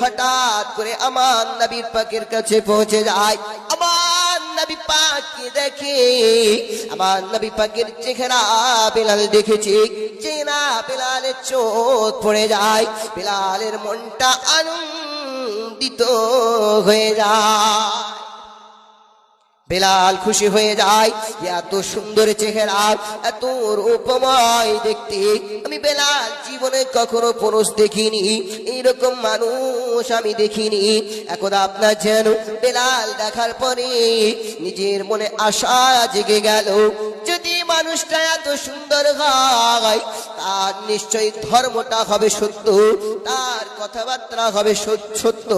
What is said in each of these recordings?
হঠাৎ করে আমার নবীর পাকের কাছে পৌঁছে যায়। আমার নবী পাককে দেখে, আমার নবী পাকের চেহারা বেলাল দেখেছে, চেহারা বেলালের চোখ পড়ে যায়, বেলালের মনটা আনন্দিত হয়ে যায়। বেলাল খুশি হয়ে যায়, এত সুন্দর চেহারা, এত রূপময় দেখতে আমি বেলাল জীবনে কখনো পুরুষ দেখিনি, এইরকম মানুষ আমি দেখিনি। একদা আপনার যেন বেলাল দেখার পরে নিজের মনে আশা জেগে গেল, যদি মানুষটা এত সুন্দর হয় তার নিশ্চয়ই ধর্মটা হবে সত্য, তার কথাবার্তা হবে সত্য।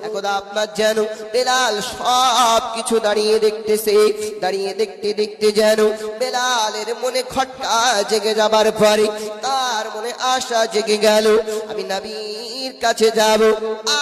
একদা আপনার যেন বেলাল সব কিছু দাঁড়িয়ে দেখতেছে, দাঁড়িয়ে দেখতে দেখতে যেন বেলালের মনে খটকা জেগে যাবার পরে তার মনে আশা জেগে গেল, আমি নবীর কাছে যাব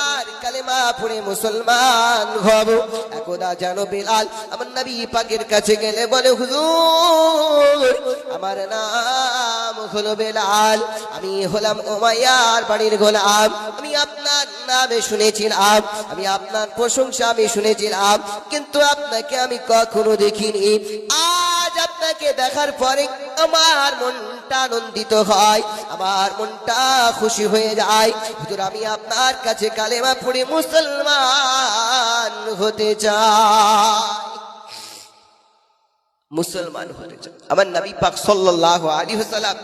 আর কালেমা পড়ে মুসলমান হব। একদা যেন বেলাল আমার নবী পাকের কাছে গেলে বলে, হুজুর আমার নাম হলো বেলাল, আমি হলাম উমাইয়ার বাড়ির গোলাম, আমি আপনার নামে শুনেছিলাম, আমি আপনার প্রশংসা আমি শুনেছিলাম, কিন্তু আপনাকে আমি কখনো দেখিনি। আজ আপনাকে দেখার পরে আমার মনটা আনন্দিত হয়, আমার মনটা খুশি হয়ে যায়। হুজুর আমি আপনার কাছে কালেমা পড়ে মুসলমান হতে চাই, মুসলমান হতে চাই। আমার নবী পাক সাল্লাল্লাহু আলাইহি ওয়াসাল্লাম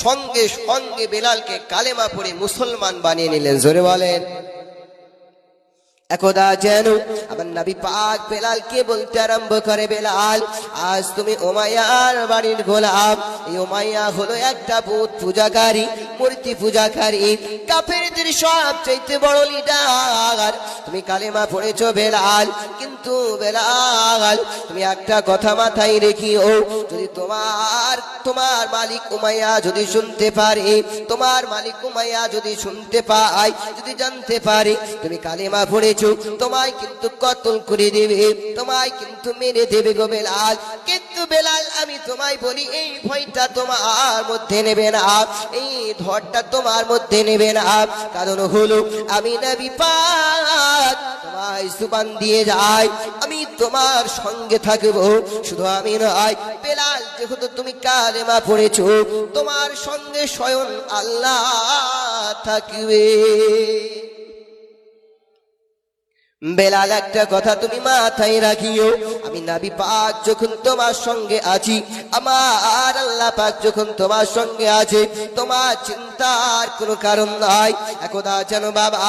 সঙ্গে সঙ্গে বেলালকে কালেমা পড়ে মুসলমান বানিয়ে নিলেন। জোরে বলেন। একদা যেন আমার নবী পাক বেলালকে বলতে আরম্ভ করে, বেলাল আজ তুমি উমাইয়ার বাড়ির গোলাম, এই উমাইয়া হলো একটা ভূত পূজাকারী, মূর্তি পূজাকারী, কাফেরদের সবচেয়ে বড় লিডার। তুমি কালেমা পড়েছো বেলাল, কিন্তু বেলাল তুমি একটা কথা মাথায় রেখিও, যদি তোমার মালিক উমাইয়া যদি শুনতে পারে, তোমার মালিক উমাইয়া যদি শুনতে পায়, যদি জানতে পারে তুমি কালেমা পড়ে তোমায় কিন্তু কতল করে দেবে, তোমায় কিন্তু মেরে দেবে গো বেলাল। কিন্তু বেলাল আমি তোমায় বলি, এই ভয়টা তোমার মধ্যে নেবে না, এই ধরটা তোমার মধ্যে নেবে না, কারণ হলো আমি নবী পাক তোমায় সুবান দিয়ে যাই, আমি তোমার সঙ্গে থাকবো। শুধু আমি নয় বেলাল, যেহেতু তুমি কালেমা পড়েছো, তোমার সঙ্গে স্বয়ং আল্লাহ থাকবে। বেলাল একটা কথা তুমি মাথায় রাখিও, আমি নবী পাক যখন তোমার সঙ্গে আছি, আমার আল্লাহ পাক যখন তোমার সঙ্গে আছে, তোমার চিন্তার কোনো কারণ নাই। একদা যেন বাবা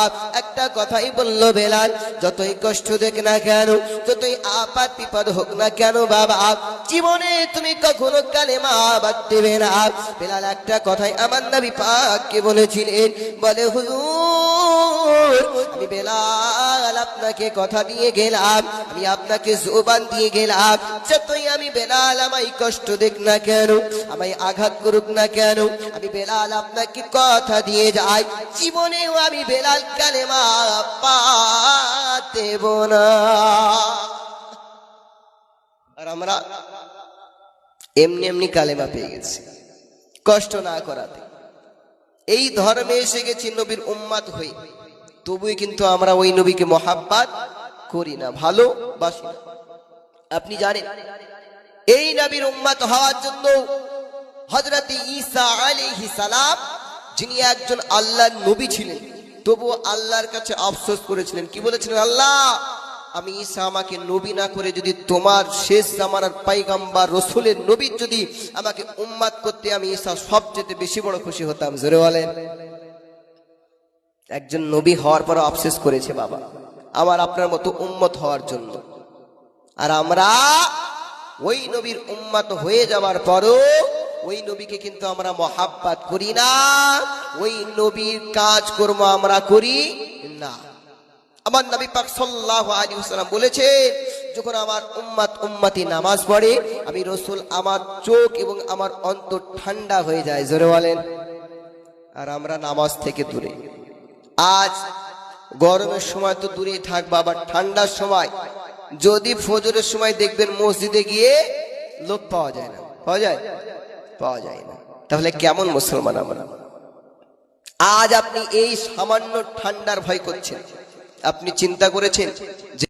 একটা কথাই বলল বেলাল, যতই কষ্ট দেখ না কেন, যতই আপাত বিপদ হোক না কেন বাবা, জীবনে তুমি কখনো কালেমা বাদ দেবে না। বেলাল একটা কথাই আমার নবী পাককে বলেছিলেন, বলে হুজুর আমি বেলাল আপনাকে কথা দিয়ে গেলাম, আমি আপনাকে জবান দিয়ে গেলাম, যতই আমি বেলাল আমায় কষ্ট দেখ না কেন, আমায় আঘাত করুক না কেন, আমি বেলাল আপনাকে কথা দিয়ে যাই, জীবনেও আমি বেলাল কালেমা পাতে না। আর আমরা এমনি এমনি কালেমা পেয়ে গেছি, কষ্ট না করাতে। এই ধর্মে এসে গেছি নবীর উম্মত হয়ে, তবুই কিন্তু আমরা ওই নবীকে মহাব্বত করি না, ভালোবাসি না। আপনি জানেন এই নবীর উম্মত হওয়ার জন্য হযরত ঈসা আলাইহিস সালাম, যিনি একজন আল্লাহর নবী ছিলেন, তবু আল্লাহর কাছে আফসোস করেছিলেন। কি বলেছিলেন? আল্লাহ আমি ঈসা আমাকে নবী না করে যদি তোমার শেষ জামানার পয়গম্বর রাসূলের নবী যদি আমাকে উম্মত করতে, আমি ঈসা সবচেয়ে বেশি বড় খুশি হতাম। জোরে বলেন। একজন নবী হওয়ার পর আফসোস করেছে বাবা আমার আপনার মতো উম্মত হওয়ার জন্য। আর আমরা ওই নবীর উম্মত হয়ে যাওয়ার পরও ওই নবীকে কিন্তু আমরা মহাব্বত করি না, ওই নবীর কাজকর্ম আমরা করি না। আমার নবী পাক সাল্লাল্লাহু আলাইহি ওয়াসাল্লাম বলেছে, যখন আমার উম্মতি নামাজ পড়ে, আমি রাসূল আমার চোখ এবং আমার অন্তর ঠান্ডা হয়ে যায়। জোরে বলেন। আর আমরা নামাজ থেকে দূরে। আজ গরমের সময় তো দূরেই থাকবা, আবার ঠান্ডার সময় যদি ফজরের সময় দেখবেন মসজিদে গিয়ে লোক পাওয়া যায় না, পাওয়া যায় না। তাহলে কেমন মুসলমান আমরা? আজ আপনি এই সামান্য ঠান্ডার ভয় করছেন। আপনি চিন্তা করেছেন যে